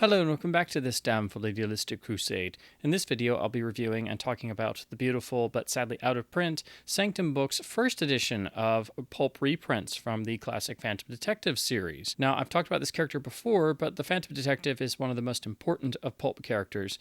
Hello and welcome back to this damnful idealistic crusade. In this video I'll be reviewing and talking about the beautiful but sadly out of print Sanctum Books' first edition of Pulp reprints from the classic Phantom Detective series. Now I've talked about this character before, but the Phantom Detective is one of the most important of Pulp characters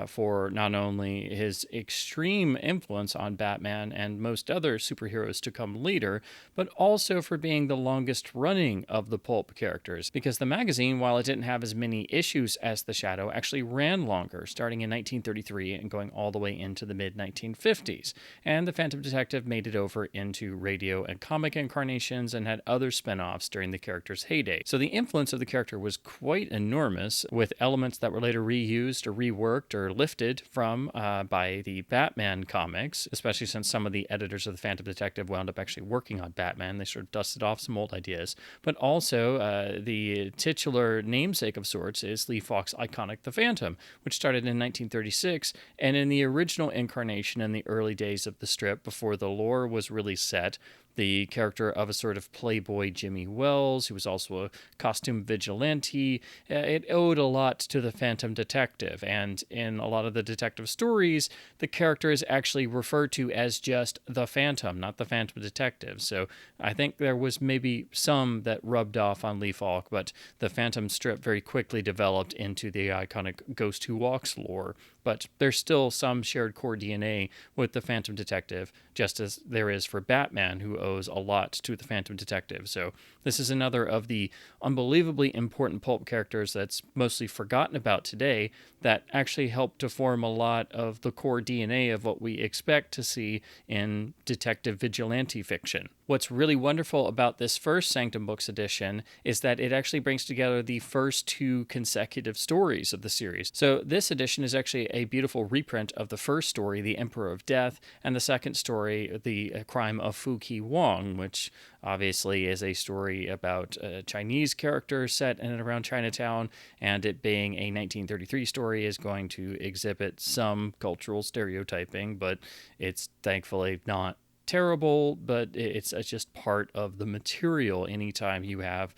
for not only his extreme influence on Batman and most other superheroes to come later, but also for being the longest running of the Pulp characters, because the magazine, while it didn't have as many issues as The Shadow, actually ran longer, starting in 1933 and going all the way into the mid-1950s. And the Phantom Detective made it over into radio and comic incarnations and had other spin-offs during the character's heyday. So the influence of the character was quite enormous, with elements that were later reused or reworked or lifted from by the Batman comics, especially since some of the editors of the Phantom Detective wound up actually working on Batman. They sort of dusted off some old ideas. But also, the titular namesake of sorts is Lee Falk's iconic The Phantom, which started in 1936, and in the original incarnation in the early days of the strip, before the lore was really set, the character of a sort of playboy Jimmy Wells, who was also a costume vigilante. It owed a lot to the Phantom Detective, and in a lot of the detective stories, the character is actually referred to as just the Phantom, not the Phantom Detective. So I think there was maybe some that rubbed off on Lee Falk, but the Phantom strip very quickly developed into the iconic Ghost Who Walks lore. But there's still some shared core DNA with the Phantom Detective, just as there is for Batman, who owes a lot to the Phantom Detective. So this is another of the unbelievably important pulp characters that's mostly forgotten about today that actually helped to form a lot of the core DNA of what we expect to see in detective vigilante fiction. What's really wonderful about this first Sanctum Books edition is that it actually brings together the first two consecutive stories of the series. So this edition is actually a beautiful reprint of the first story, The Emperor of Death, and the second story, The Crime of Fu-Ki Wong, which obviously is a story about a Chinese character set in and around Chinatown, and it being a 1933 story is going to exhibit some cultural stereotyping, but it's thankfully not terrible, but it's just part of the material anytime you have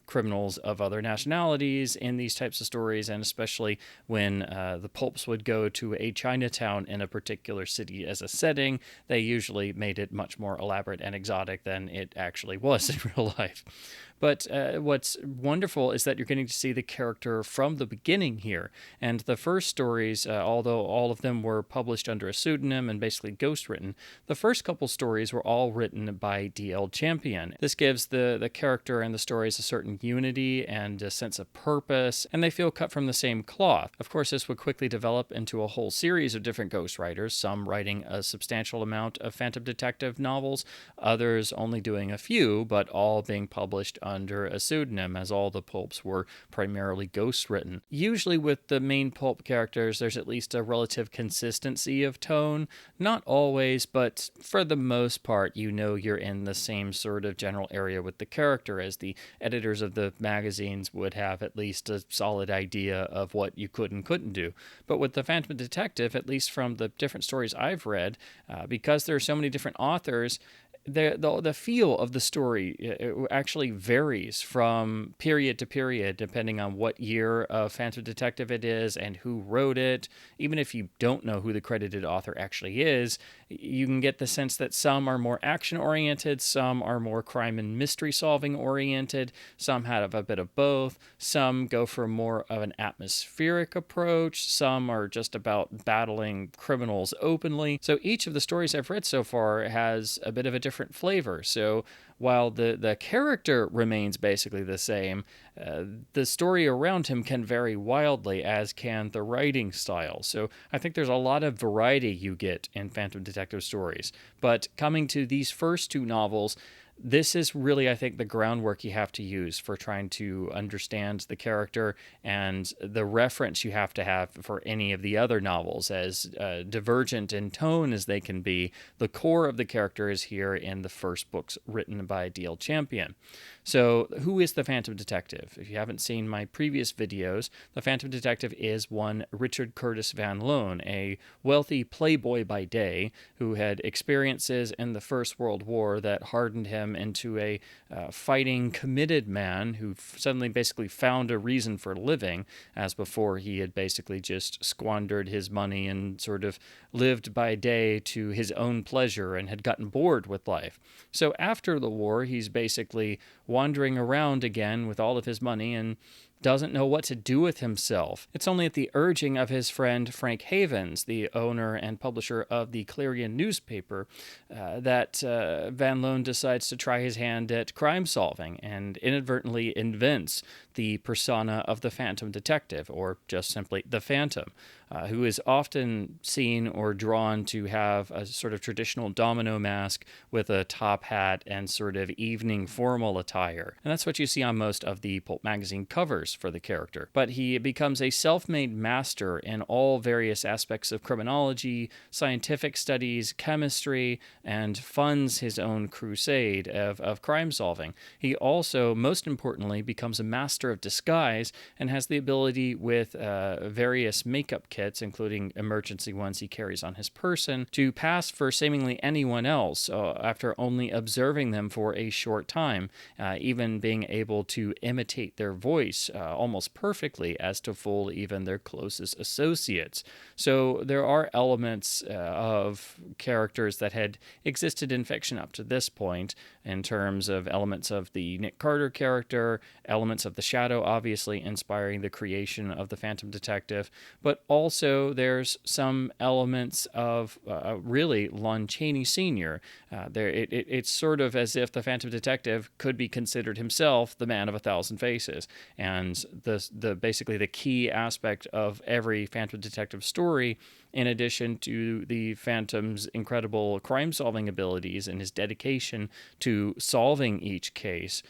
criminals of other nationalities in these types of stories, and especially when the pulps would go to a Chinatown in a particular city as a setting, they usually made it much more elaborate and exotic than it actually was in real life. But what's wonderful is that you're getting to see the character from the beginning here. And the first stories, although all of them were published under a pseudonym and basically ghostwritten, the first couple stories were all written by D.L. Champion. This gives the character and the stories a certain unity and a sense of purpose, and they feel cut from the same cloth. Of course, this would quickly develop into a whole series of different ghostwriters, some writing a substantial amount of Phantom Detective novels, others only doing a few, but all being published under a pseudonym, as all the pulps were primarily ghostwritten. Usually with the main pulp characters, there's at least a relative consistency of tone. Not always, but for the most part, you know you're in the same sort of general area with the character, as the editors of the magazines would have at least a solid idea of what you could and couldn't do. But with the Phantom Detective, at least from the different stories I've read, because there are so many different authors, the feel of the story it actually varies from period to period depending on what year of Phantom Detective it is and who wrote it. Even if you don't know who the credited author actually is, you can get the sense that some are more action-oriented, some are more crime and mystery-solving oriented, some have a bit of both, some go for more of an atmospheric approach, some are just about battling criminals openly. So each of the stories I've read so far has a bit of a different flavor. So while the character remains basically the same, the story around him can vary wildly, as can the writing style. So I think there's a lot of variety you get in Phantom Detective stories. But coming to these first two novels, this is really, I think, the groundwork you have to use for trying to understand the character and the reference you have to have for any of the other novels. As divergent in tone as they can be, the core of the character is here in the first books written by D.L. Champion. So who is the Phantom Detective? If you haven't seen my previous videos, the Phantom Detective is one Richard Curtis Van Loan, a wealthy playboy by day who had experiences in the First World War that hardened him him into a fighting, committed man who suddenly basically found a reason for living, as before he had basically just squandered his money and sort of lived by day to his own pleasure and had gotten bored with life. So after the war, he's basically wandering around again with all of his money and doesn't know what to do with himself. It's only at the urging of his friend Frank Havens, the owner and publisher of the Clarion newspaper, that Van Loan decides to try his hand at crime solving and inadvertently invents the persona of the Phantom Detective, or just simply the Phantom, who is often seen or drawn to have a sort of traditional domino mask with a top hat and sort of evening formal attire. And that's what you see on most of the Pulp magazine covers for the character. But he becomes a self-made master in all various aspects of criminology, scientific studies, chemistry, and funds his own crusade of crime solving. He also, most importantly, becomes a master of disguise and has the ability with various makeup kits, including emergency ones he carries on his person, to pass for seemingly anyone else after only observing them for a short time, even being able to imitate their voice almost perfectly as to fool even their closest associates. So there are elements of characters that had existed in fiction up to this point, in terms of elements of the Nick Carter character, elements of the Shadow obviously inspiring the creation of the Phantom Detective, but also there's some elements of really Lon Chaney Sr. It's sort of as if the Phantom Detective could be considered himself the man of 1,000 faces, and the basically the key aspect of every Phantom Detective story, in addition to the Phantom's incredible crime-solving abilities and his dedication to solving each case,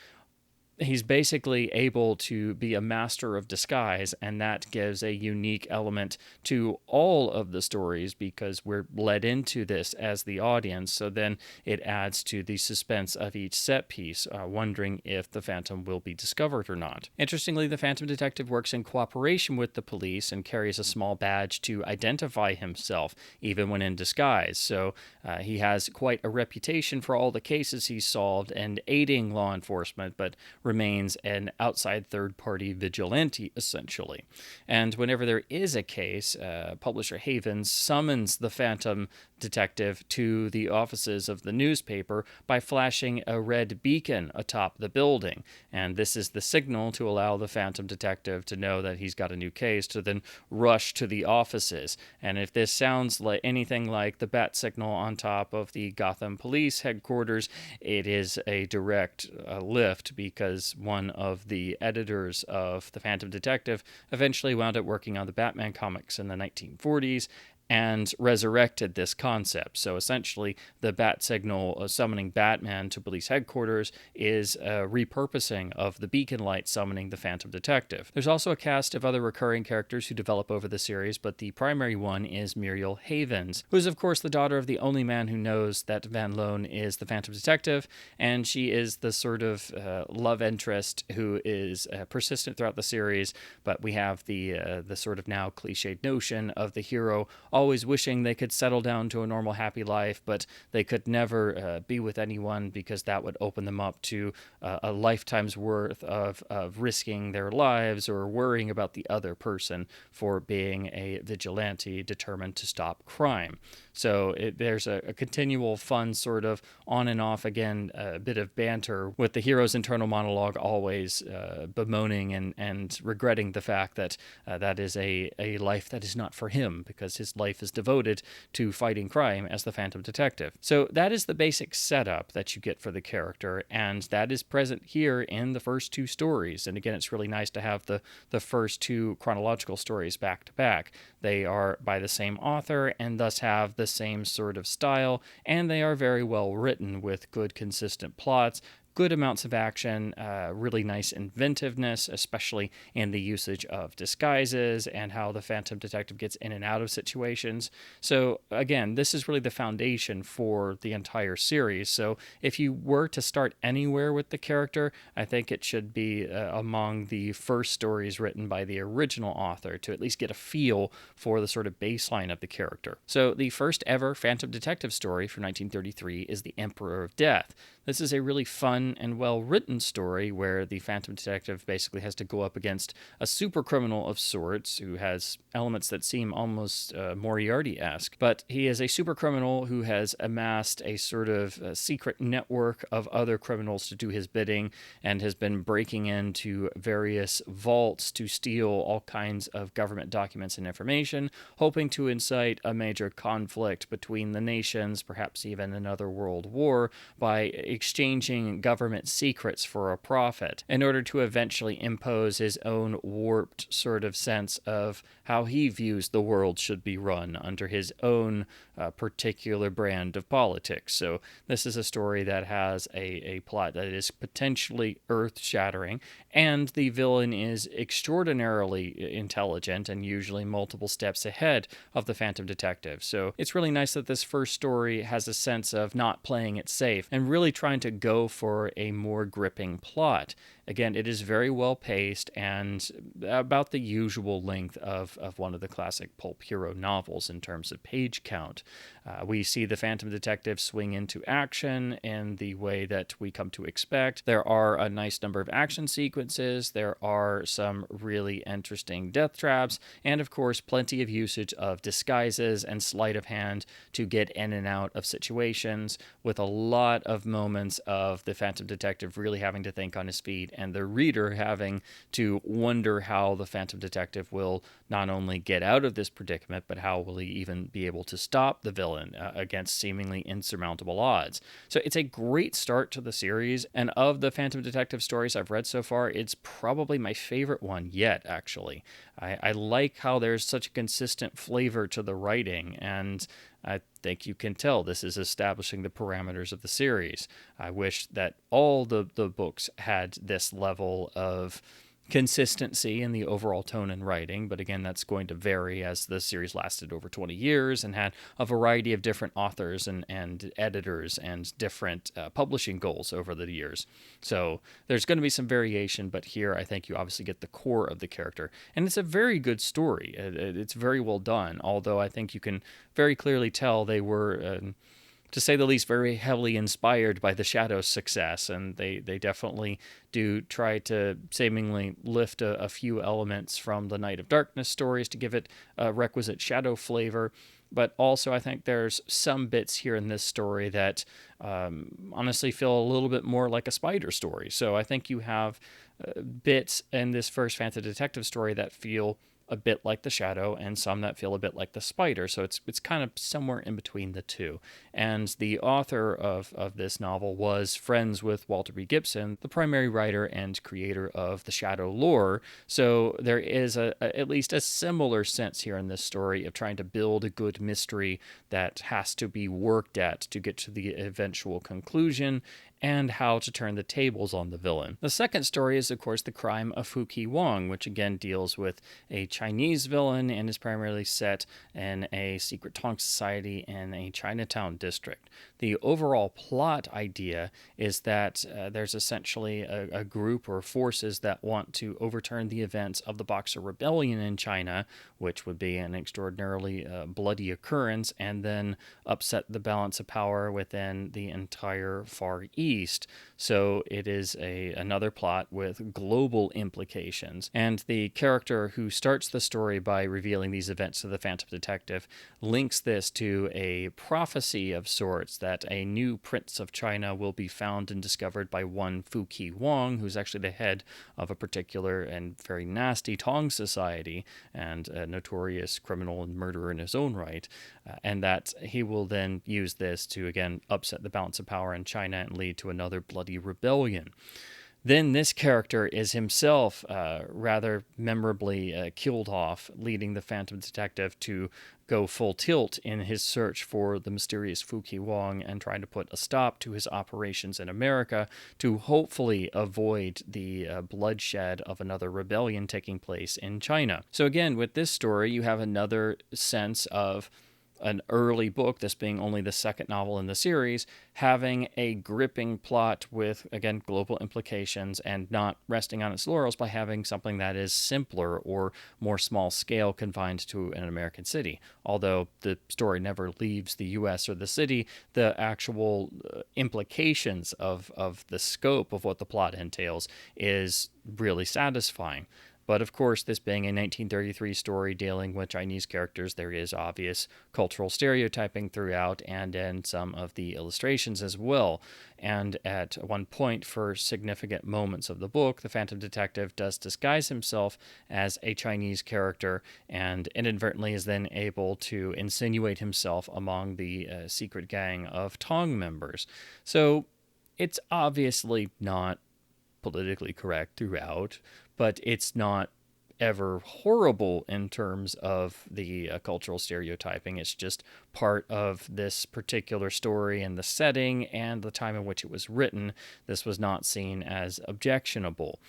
he's basically able to be a master of disguise, and that gives a unique element to all of the stories because we're led into this as the audience. So then it adds to the suspense of each set piece, wondering if the Phantom will be discovered or not. Interestingly, the Phantom Detective works in cooperation with the police and carries a small badge to identify himself, even when in disguise. So he has quite a reputation for all the cases he's solved and aiding law enforcement, but remains an outside third-party vigilante, essentially. And whenever there is a case, publisher Havens summons the Phantom Detective to the offices of the newspaper by flashing a red beacon atop the building. And this is the signal to allow the Phantom Detective to know that he's got a new case, to then rush to the offices. And if this sounds like anything like the bat signal on top of the Gotham Police headquarters, it is a direct lift, because one of the editors of the Phantom Detective eventually wound up working on the Batman comics in the 1940s and resurrected this concept. So essentially, the bat signal summoning Batman to police headquarters is a repurposing of the beacon light summoning the Phantom Detective. There's also a cast of other recurring characters who develop over the series, but the primary one is Muriel Havens, who is of course the daughter of the only man who knows that Van Loan is the Phantom Detective, and she is the sort of love interest who is persistent throughout the series, but we have the sort of now cliched notion of the hero always wishing they could settle down to a normal, happy life, but they could never be with anyone because that would open them up to a lifetime's worth of risking their lives or worrying about the other person for being a vigilante determined to stop crime. So there's a continual fun sort of on and off, again, a bit of banter with the hero's internal monologue always bemoaning and regretting the fact that that is a life that is not for him, because his life is devoted to fighting crime as the Phantom Detective. So that is the basic setup that you get for the character, and that is present here in the first two stories. And again, it's really nice to have the first two chronological stories back to back. They are by the same author and thus have the same sort of style, and they are very well written with good, consistent plots, good amounts of action, really nice inventiveness, especially in the usage of disguises and how the Phantom Detective gets in and out of situations. So again, this is really the foundation for the entire series. So if you were to start anywhere with the character, I think it should be among the first stories written by the original author to at least get a feel for the sort of baseline of the character. So the first ever Phantom Detective story from 1933 is The Emperor of Death. This is a really fun and well-written story where the Phantom Detective basically has to go up against a super criminal of sorts who has elements that seem almost Moriarty-esque, but he is a super criminal who has amassed a sort of secret network of other criminals to do his bidding and has been breaking into various vaults to steal all kinds of government documents and information, hoping to incite a major conflict between the nations, perhaps even another world war, by exchanging government secrets for a profit, in order to eventually impose his own warped sort of sense of how he views the world should be run under his own particular brand of politics. So this is a story that has a plot that is potentially earth-shattering, and the villain is extraordinarily intelligent and usually multiple steps ahead of the Phantom Detective. So it's really nice that this first story has a sense of not playing it safe and really trying to go for a more gripping plot. Again, it is very well paced and about the usual length of one of the classic pulp hero novels in terms of page count. We see the Phantom Detective swing into action in the way that we come to expect. There are a nice number of action sequences. There are some really interesting death traps, and of course, plenty of usage of disguises and sleight of hand to get in and out of situations, with a lot of moments of the Phantom Detective really having to think on his feet and the reader having to wonder how the Phantom Detective will not only get out of this predicament, but how will he even be able to stop the villain against seemingly insurmountable odds. So it's a great start to the series, and of the Phantom Detective stories I've read so far, it's probably my favorite one yet, actually. I like how there's such a consistent flavor to the writing, and I think you can tell this is establishing the parameters of the series. I wish that all the books had this level of consistency in the overall tone and writing, but again, that's going to vary as the series lasted over 20 years and had a variety of different authors and editors and different publishing goals over the years. So there's going to be some variation, but here I think you obviously get the core of the character. And it's a very good story. It's very well done, although I think you can very clearly tell they were to say the least, very heavily inspired by the Shadow's success, and they definitely do try to seemingly lift a few elements from the Night of Darkness stories to give it a requisite Shadow flavor. But also, I think there's some bits here in this story that honestly feel a little bit more like a Spider story. So I think you have bits in this first Phantom Detective story that feel a bit like the Shadow, and some that feel a bit like the Spider. So it's kind of somewhere in between the two. And the author of this novel was friends with Walter B. Gibson, the primary writer and creator of the Shadow lore. So there is at least a similar sense here in this story of trying to build a good mystery that has to be worked at to get to the eventual conclusion, and how to turn the tables on the villain. The second story is, of course, The Crime of Wong, which again deals with a Chinese villain and is primarily set in a secret Tong society in a Chinatown district. The overall plot idea is that there's essentially a group or forces that want to overturn the events of the Boxer Rebellion in China, which would be an extraordinarily bloody occurrence, and then upset the balance of power within the entire Far East. So it is another plot with global implications. And the character who starts the story by revealing these events to the Phantom Detective links this to a prophecy of sorts that a new prince of China will be found and discovered by one Wong, who's actually the head of a particular and very nasty Tong society and a notorious criminal and murderer in his own right, and that he will then use this to, again, upset the balance of power in China and lead to another bloody rebellion. Then this character is himself rather memorably killed off, leading the Phantom Detective to go full tilt in his search for the mysterious Wong and trying to put a stop to his operations in America to hopefully avoid the bloodshed of another rebellion taking place in China. So again, with this story, you have another sense of an early book, this being only the second novel in the series, having a gripping plot with, again, global implications and not resting on its laurels by having something that is simpler or more small scale confined to an American city. Although the story never leaves the U.S. or the city, the actual implications of the scope of what the plot entails is really satisfying. But of course, this being a 1933 story dealing with Chinese characters, there is obvious cultural stereotyping throughout and in some of the illustrations as well. And at one point, for significant moments of the book, the Phantom Detective does disguise himself as a Chinese character and inadvertently is then able to insinuate himself among the secret gang of Tong members. So it's obviously not politically correct throughout, but it's not ever horrible in terms of the cultural stereotyping. It's just part of this particular story and the setting and the time in which it was written. This was not seen as objectionable.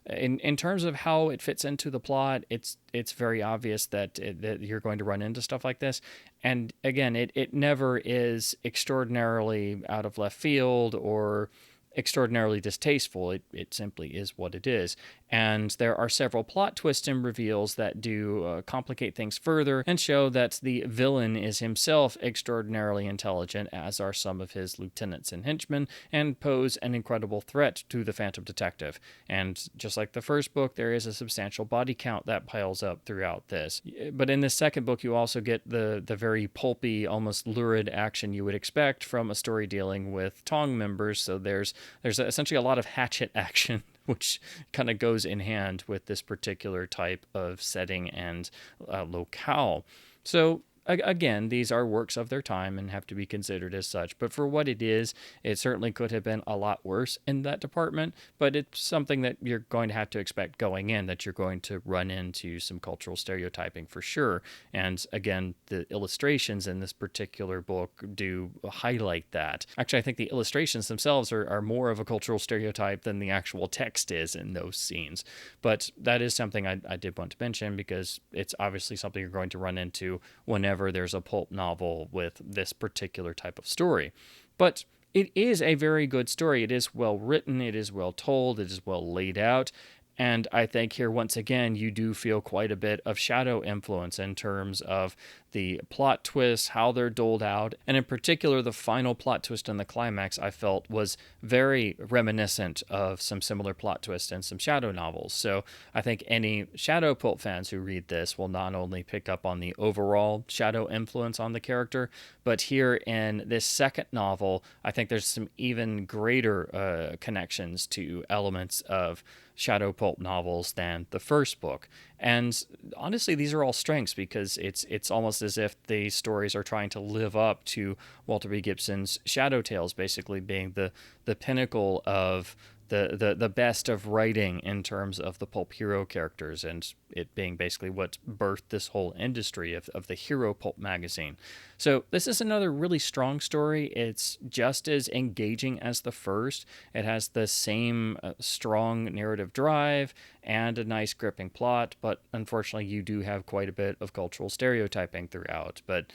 In terms of how it fits into the plot, it's very obvious that you're going to run into stuff like this. And again, it never is extraordinarily out of left field or extraordinarily distasteful. It simply is what it is. And there are several plot twists and reveals that do complicate things further and show that the villain is himself extraordinarily intelligent, as are some of his lieutenants and henchmen, and pose an incredible threat to the Phantom Detective. And just like the first book, there is a substantial body count that piles up throughout this. But in the second book, you also get the very pulpy, almost lurid action you would expect from a story dealing with Tong members. So there's essentially a lot of hatchet action, which kind of goes in hand with this particular type of setting and locale. So again, these are works of their time and have to be considered as such. But for what it is, it certainly could have been a lot worse in that department. But it's something that you're going to have to expect going in, that you're going to run into some cultural stereotyping for sure. And again, the illustrations in this particular book do highlight that. Actually, I think the illustrations themselves are more of a cultural stereotype than the actual text is in those scenes. But that is something I did want to mention, because it's obviously something you're going to run into whenever there's a pulp novel with this particular type of story. But it is a very good story. It is well written, it is well told, it is well laid out. And I think here, once again, you do feel quite a bit of Shadow influence in terms of the plot twists, how they're doled out, and in particular, the final plot twist in the climax, I felt, was very reminiscent of some similar plot twists in some Shadow novels. So I think any Shadow pulp fans who read this will not only pick up on the overall Shadow influence on the character, but here in this second novel, I think there's some even greater connections to elements of Shadow pulp novels than the first book. And honestly, these are all strengths, because it's almost as if the stories are trying to live up to Walter B. Gibson's Shadow Tales, basically being the pinnacle of the best of writing in terms of the pulp hero characters, and it being basically what birthed this whole industry of the hero pulp magazine. So this is another really strong story. It's just as engaging as the first. It has the same strong narrative drive and a nice gripping plot, but unfortunately you do have quite a bit of cultural stereotyping throughout. But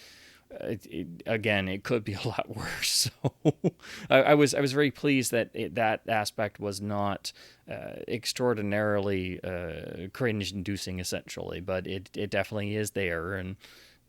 again, it could be a lot worse. So I was very pleased that that aspect was not extraordinarily cringe-inducing, essentially, but it definitely is there, and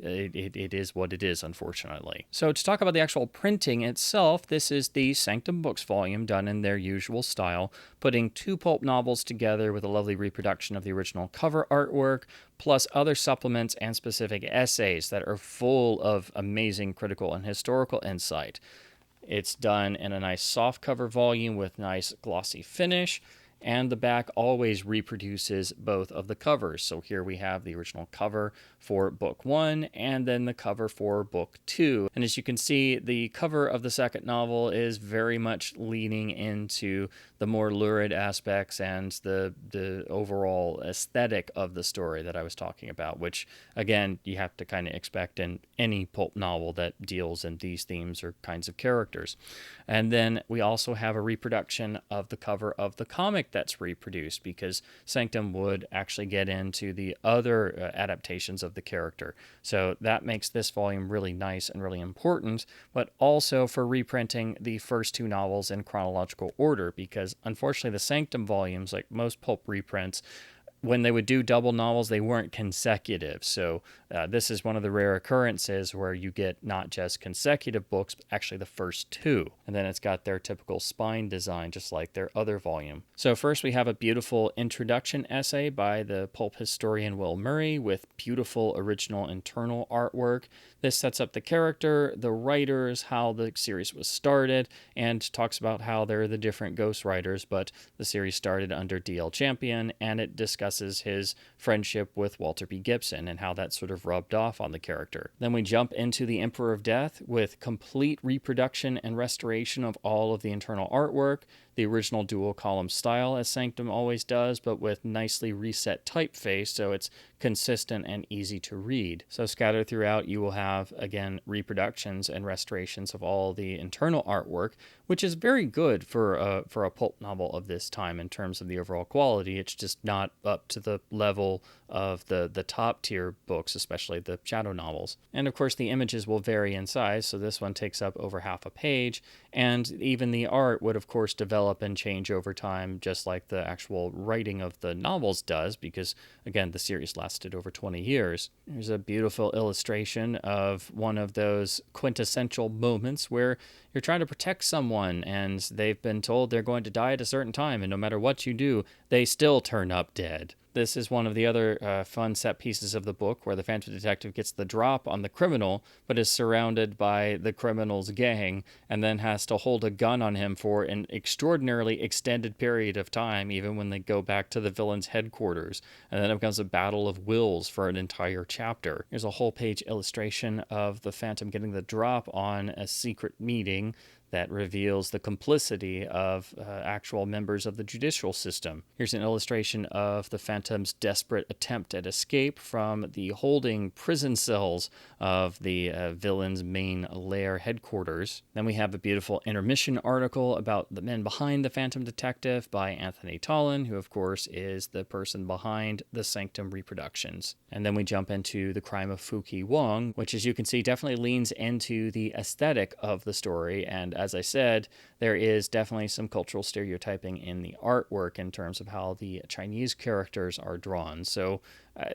it is what it is, unfortunately. So to talk about the actual printing itself, this is the Sanctum Books volume done in their usual style, putting two pulp novels together with a lovely reproduction of the original cover artwork, plus other supplements and specific essays that are full of amazing critical and historical insight. It's done in a nice soft cover volume with nice glossy finish, and the back always reproduces both of the covers. So here we have the original cover for book 1 and then the cover for book 2. And as you can see, the cover of the second novel is very much leaning into the more lurid aspects and the overall aesthetic of the story that I was talking about, which again, you have to kind of expect in any pulp novel that deals in these themes or kinds of characters. And then we also have a reproduction of the cover of the comic that's reproduced, because Sanctum would actually get into the other adaptations of the character. So that makes this volume really nice and really important, but also for reprinting the first two novels in chronological order, because unfortunately the Sanctum volumes, like most pulp reprints, when they would do double novels, they weren't consecutive. So this is one of the rare occurrences where you get not just consecutive books, but actually the first two. And then it's got their typical spine design, just like their other volume. So first we have a beautiful introduction essay by the pulp historian Will Murray with beautiful original internal artwork. This sets up the character, the writers, how the series was started, and talks about how they're the different ghostwriters, but the series started under D.L. Champion, and it discusses his friendship with Walter B. Gibson and how that sort of rubbed off on the character. Then we jump into The Emperor of Death with complete reproduction and restoration of all of the internal artwork, the original dual column style as Sanctum always does, but with nicely reset typeface so it's consistent and easy to read. So scattered throughout you will have, again, reproductions and restorations of all the internal artwork, which is very good for a pulp novel of this time in terms of the overall quality. It's just not up to the level of the top tier books, especially the shadow novels. And of course the images will vary in size, so this one takes up over half a page, and even the art would of course develop and change over time, just like the actual writing of the novels does, because again the series lasted over 20 years. There's a beautiful illustration of one of those quintessential moments where you're trying to protect someone and they've been told they're going to die at a certain time, and no matter what you do, they still turn up dead. This is one of the other fun set pieces of the book where the Phantom Detective gets the drop on the criminal, but is surrounded by the criminal's gang and then has to hold a gun on him for an extraordinarily extended period of time, even when they go back to the villain's headquarters. And then it becomes a battle of wills for an entire chapter. There's a whole page illustration of the Phantom getting the drop on a secret meeting that reveals the complicity of actual members of the judicial system. Here's an illustration of the Phantom's desperate attempt at escape from the holding prison cells of the villain's main lair headquarters. Then we have a beautiful intermission article about the men behind the Phantom Detective by Anthony Tollin, who of course is the person behind the Sanctum reproductions. And then we jump into The Crime of Fuki Wong, which, as you can see, definitely leans into the aesthetic of the story. And as I said, there is definitely some cultural stereotyping in the artwork in terms of how the Chinese characters are drawn. So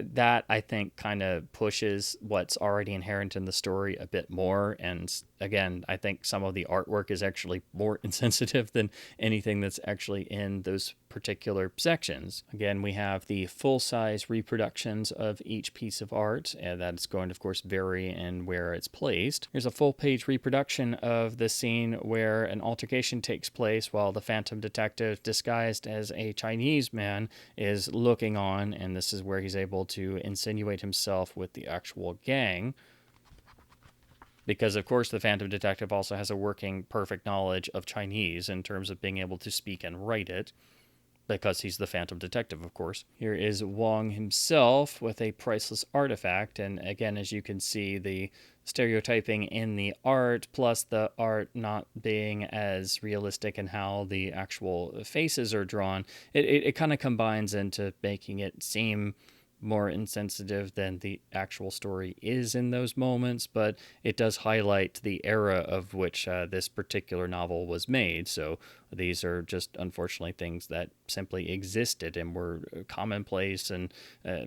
that, I think, kind of pushes what's already inherent in the story a bit more. And again, I think some of the artwork is actually more insensitive than anything that's actually in those particular sections. Again, we have the full-size reproductions of each piece of art, and that's going to, of course, vary in where it's placed. Here's a full-page reproduction of the scene where an altercation takes place while the Phantom Detective, disguised as a Chinese man, is looking on, and this is where he's able to insinuate himself with the actual gang. Because, of course, the Phantom Detective also has a working perfect knowledge of Chinese in terms of being able to speak and write it, because he's the Phantom Detective, of course. Here is Wong himself with a priceless artifact, and again, as you can see, the stereotyping in the art, plus the art not being as realistic in how the actual faces are drawn, it kind of combines into making it seem more insensitive than the actual story is in those moments, but it does highlight the era of which this particular novel was made. So these are just, unfortunately, things that simply existed and were commonplace and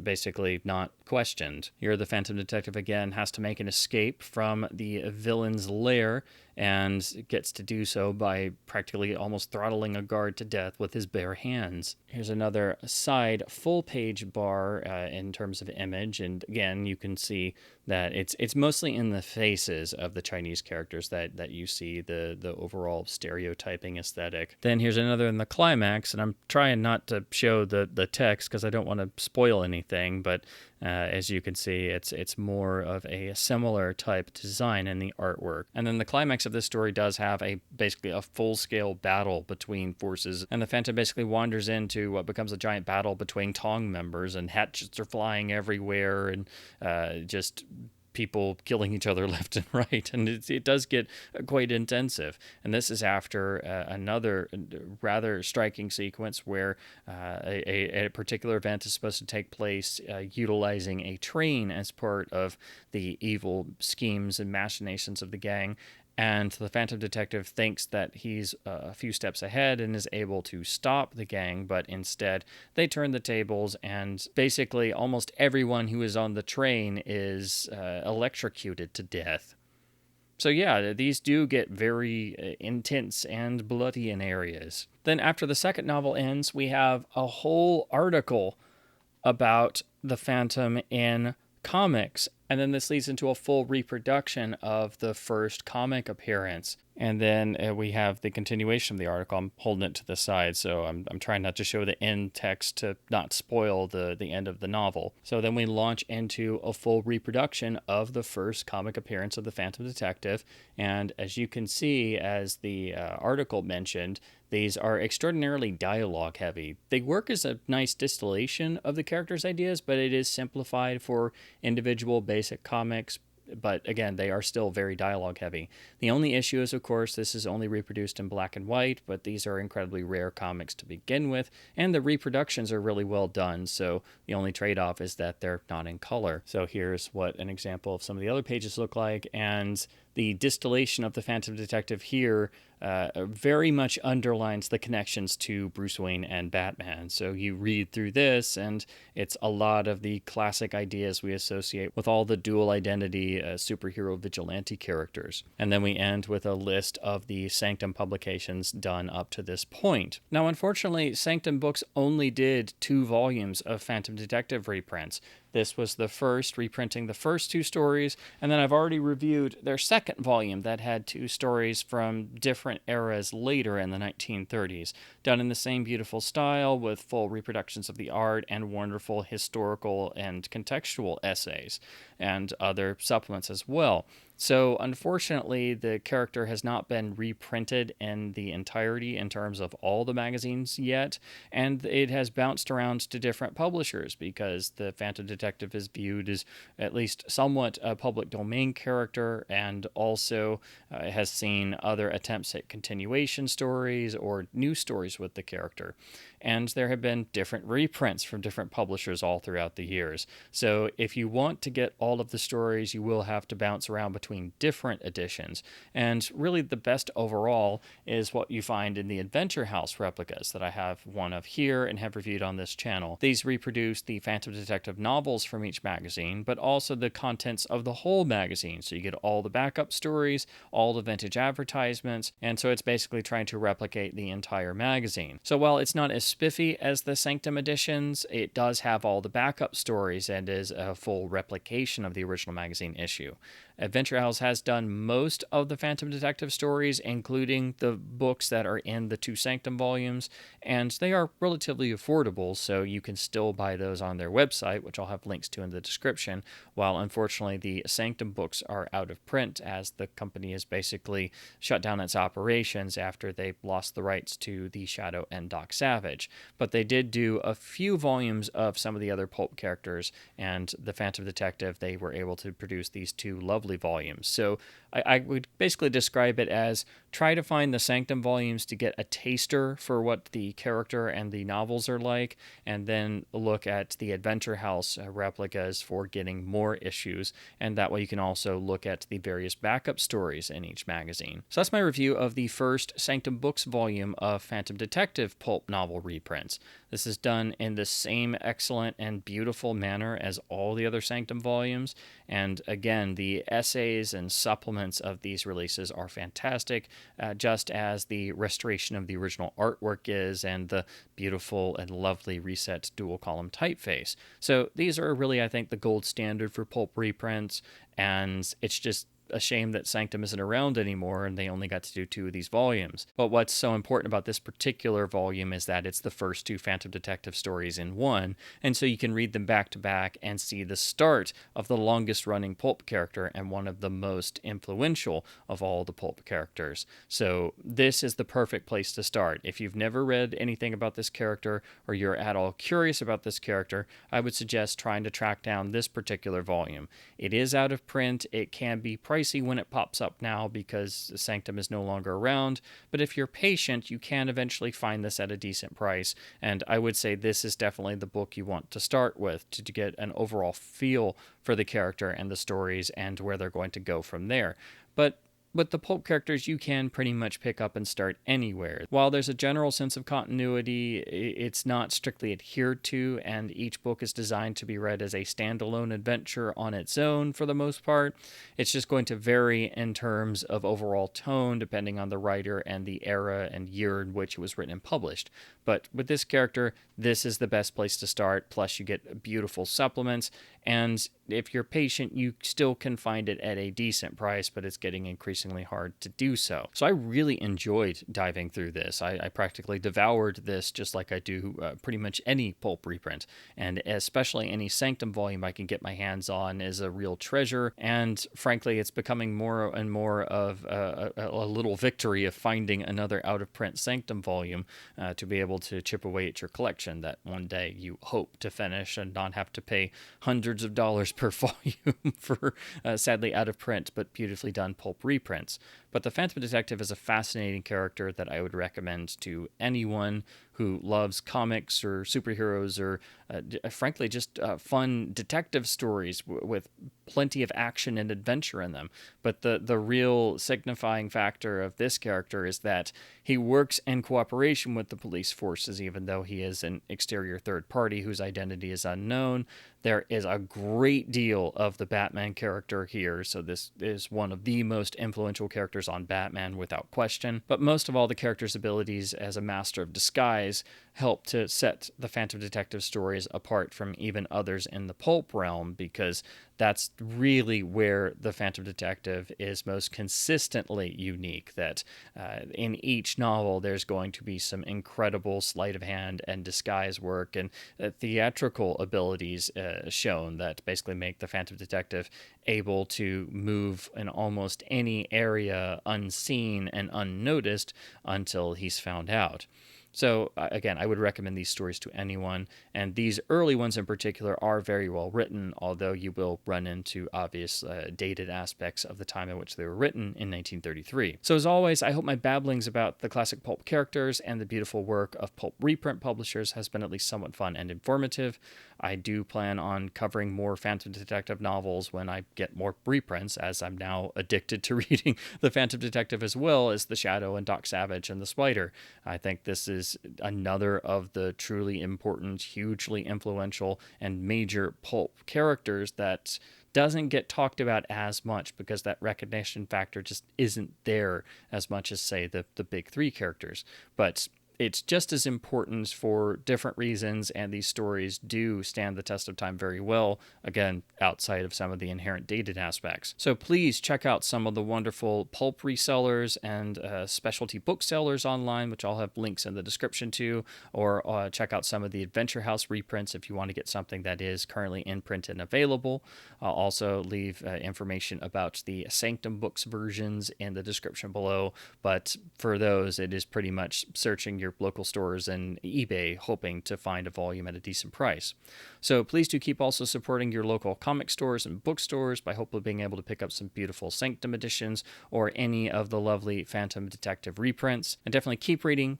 basically not questioned. Here, the Phantom Detective again has to make an escape from the villain's lair, and gets to do so by practically almost throttling a guard to death with his bare hands. Here's another side full-page bar in terms of image, and again, you can see that it's mostly in the faces of the Chinese characters that you see the overall stereotyping aesthetic. Then here's another in the climax, and I'm trying not to show the text because I don't want to spoil anything, but as you can see, it's more of a similar type design in the artwork. And then the climax of this story does have basically a full-scale battle between forces, and the Phantom basically wanders into what becomes a giant battle between Tong members, and hatchets are flying everywhere, and just people killing each other left and right, and it does get quite intensive. And this is after another rather striking sequence where a particular event is supposed to take place utilizing a train as part of the evil schemes and machinations of the gang. And the Phantom Detective thinks that he's a few steps ahead and is able to stop the gang, but instead they turn the tables, and basically almost everyone who is on the train is electrocuted to death. So yeah, these do get very intense and bloody in areas. Then after the second novel ends, we have a whole article about the Phantom in comics, and then this leads into a full reproduction of the first comic appearance. And then we have the continuation of the article. I'm holding it to the side, so I'm trying not to show the end text to not spoil the end of the novel. So then we launch into a full reproduction of the first comic appearance of the Phantom Detective. And as you can see, as the article mentioned, these are extraordinarily dialogue heavy. They work as a nice distillation of the character's ideas, but it is simplified for individual basic comics. But again, they are still very dialogue heavy. The only issue is, of course, this is only reproduced in black and white, but these are incredibly rare comics to begin with, and the reproductions are really well done, so the only trade-off is that they're not in color. So here's what an example of some of the other pages look like, and the distillation of the Phantom Detective here very much underlines the connections to Bruce Wayne and Batman. So you read through this, and it's a lot of the classic ideas we associate with all the dual identity superhero vigilante characters. And then we end with a list of the Sanctum publications done up to this point. Now, unfortunately, Sanctum Books only did 2 volumes of Phantom Detective reprints. This was the first, reprinting the first 2 stories, and then I've already reviewed their second volume that had 2 stories from different eras later in the 1930s, done in the same beautiful style with full reproductions of the art and wonderful historical and contextual essays, and other supplements as well. So unfortunately, the character has not been reprinted in the entirety in terms of all the magazines yet, and it has bounced around to different publishers because the Phantom Detective is viewed as at least somewhat a public domain character, and also has seen other attempts at continuation stories or new stories with the character. And there have been different reprints from different publishers all throughout the years. So if you want to get all of the stories, you will have to bounce around between different editions. And really the best overall is what you find in the Adventure House replicas that I have one of here and have reviewed on this channel. These reproduce the Phantom Detective novels from each magazine, but also the contents of the whole magazine. So you get all the backup stories, all the vintage advertisements, and so it's basically trying to replicate the entire magazine. So while it's not as spiffy as the Sanctum editions, it does have all the backup stories and is a full replication of the original magazine issue. Adventure House has done most of the Phantom Detective stories, including the books that are in the 2 Sanctum volumes, and they are relatively affordable, so you can still buy those on their website, which I'll have links to in the description, while unfortunately the Sanctum books are out of print as the company has basically shut down its operations after they lost the rights to The Shadow and Doc Savage. But they did do a few volumes of some of the other pulp characters, and the Phantom Detective, they were able to produce these 2 lovely volumes. So I would basically describe it as try to find the Sanctum volumes to get a taster for what the character and the novels are like, and then look at the Adventure House replicas for getting more issues, and that way you can also look at the various backup stories in each magazine. So that's my review of the first Sanctum Books volume of Phantom Detective pulp novel reprints. This is done in the same excellent and beautiful manner as all the other Sanctum volumes, and again, the essays and supplements of these releases are fantastic, just as the restoration of the original artwork is, and the beautiful and lovely reset dual column typeface. So these are really, I think, the gold standard for pulp reprints, and it's just a shame that Sanctum isn't around anymore and they only got to do 2 of these volumes. But what's so important about this particular volume is that it's the first 2 Phantom Detective stories in one, and so you can read them back to back and see the start of the longest running Pulp character and one of the most influential of all the Pulp characters. So this is the perfect place to start. If you've never read anything about this character or you're at all curious about this character, I would suggest trying to track down this particular volume. It is out of print. It can be pricey when it pops up now because Sanctum is no longer around, but if you're patient, you can eventually find this at a decent price, and I would say this is definitely the book you want to start with to get an overall feel for the character and the stories and where they're going to go from there. But with the Pulp characters, you can pretty much pick up and start anywhere. While there's a general sense of continuity, it's not strictly adhered to, and each book is designed to be read as a standalone adventure on its own for the most part. It's just going to vary in terms of overall tone depending on the writer and the era and year in which it was written and published. But with this character, this is the best place to start, plus you get beautiful supplements, and if you're patient, you still can find it at a decent price, but it's getting increasingly hard to do so. So I really enjoyed diving through this. I practically devoured this just like I do pretty much any Pulp reprint, and especially any Sanctum volume I can get my hands on is a real treasure, and frankly, it's becoming more and more of a little victory of finding another out-of-print Sanctum volume to be able to chip away at your collection that one day you hope to finish and not have to pay hundreds of dollars per volume for sadly out of print but beautifully done Pulp reprints. But the Phantom Detective is a fascinating character that I would recommend to anyone who loves comics or superheroes or frankly just fun detective stories with plenty of action and adventure in them. But the real signifying factor of this character is that he works in cooperation with the police forces, even though he is an exterior third party whose identity is unknown. There is a great deal of the Batman character here, so this is one of the most influential characters on Batman without question. But most of all, the character's abilities as a master of disguise help to set the Phantom Detective stories apart from even others in the Pulp realm, because that's really where the Phantom Detective is most consistently unique, that in each novel there's going to be some incredible sleight of hand and disguise work and theatrical abilities shown that basically make the Phantom Detective able to move in almost any area unseen and unnoticed until he's found out. So again, I would recommend these stories to anyone, and these early ones in particular are very well written, although you will run into obvious dated aspects of the time in which they were written in 1933. So as always, I hope my babblings about the classic Pulp characters and the beautiful work of Pulp reprint publishers has been at least somewhat fun and informative. I do plan on covering more Phantom Detective novels when I get more reprints, as I'm now addicted to reading the Phantom Detective as well as The Shadow and Doc Savage and The Spider. I think this is another of the truly important, hugely influential, and major Pulp characters that doesn't get talked about as much because that recognition factor just isn't there as much as, say, the big 3 characters. But it's just as important for different reasons, and these stories do stand the test of time very well, again, outside of some of the inherent dated aspects. So please check out some of the wonderful Pulp resellers and specialty booksellers online, which I'll have links in the description to, or check out some of the Adventure House reprints if you want to get something that is currently in print and available. I'll also leave information about the Sanctum Books versions in the description below, but for those, it is pretty much searching your local stores and eBay hoping to find a volume at a decent price. So please do keep also supporting your local comic stores and bookstores by hopefully being able to pick up some beautiful Sanctum editions or any of the lovely Phantom Detective reprints. And definitely keep reading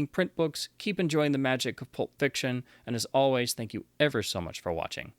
print books, keep enjoying the magic of Pulp fiction, and as always, thank you ever so much for watching.